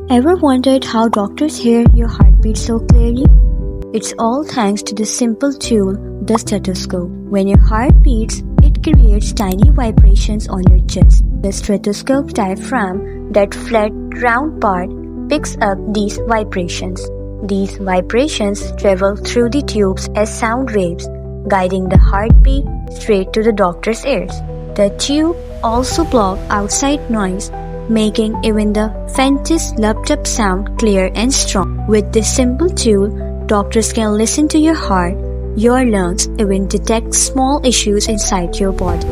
Ever wondered how doctors hear your heartbeat so clearly? It's all thanks to the simple tool, the stethoscope. When your heart beats, it creates tiny vibrations on your chest. The stethoscope diaphragm, that flat round part, picks up these vibrations. These vibrations travel through the tubes as sound waves, guiding the heartbeat straight to the doctor's ears. The tube also blocks outside noise, making even the faintest laptop sound clear and strong. With this simple tool, doctors can listen to your heart, your lungs, even detect small issues inside your body.